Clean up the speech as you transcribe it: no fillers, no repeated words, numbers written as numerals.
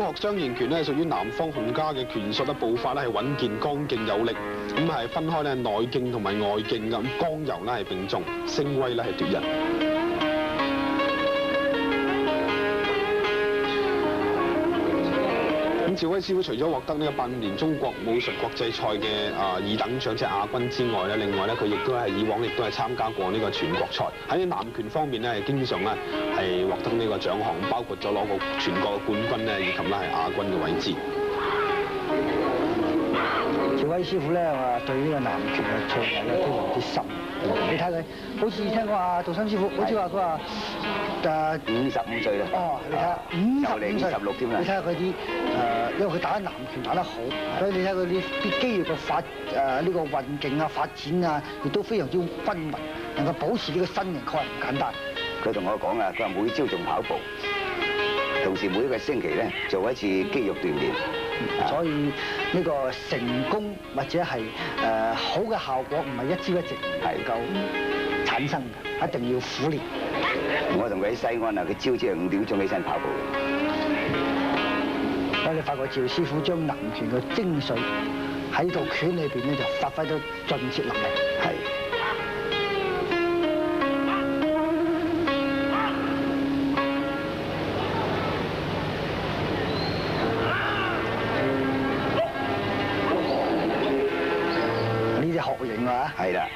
學雙形拳咧，屬於南方洪家嘅拳術咧，步法咧係穩健、剛勁有力，咁係分開咧內勁同埋外勁咁，剛柔咧係並重，聲威咧係奪人。咁趙威師傅除咗獲得呢個85年中國武術國際賽嘅2等獎即係亞軍之外咧，另外咧佢亦都係以往亦都係參加過呢個全國賽。喺南拳方面咧，係經常咧係獲得呢個獎項，包括咗攞過全國嘅冠軍咧，以及咧係亞軍嘅位置。趙威師傅咧話對呢個南拳嘅造詣咧非常之深。你睇佢，好似聽講阿杜生師傅，好似話佢話55歲啦。哦，你睇下55歲56添啦。你睇下佢啲因為佢打南拳打得好，所以你睇佢啲肌肉嘅呢個運勁啊、發展啊，亦都非常之均勻，能夠保持呢個身形確係唔簡單。佢同我講啊，佢話每朝仲跑步，同時每一個星期咧做一次肌肉鍛鍊。所以呢個成功或者係好嘅效果唔係一朝一夕能夠產生嘅，一定要苦練。我同佢喺西安啊，佢朝係5點鐘起身跑步。所以你發覺趙師傅將南拳嘅精髓喺套拳裏邊咧，就發揮到盡徹淋漓。係。呢隻學型啊！係啦。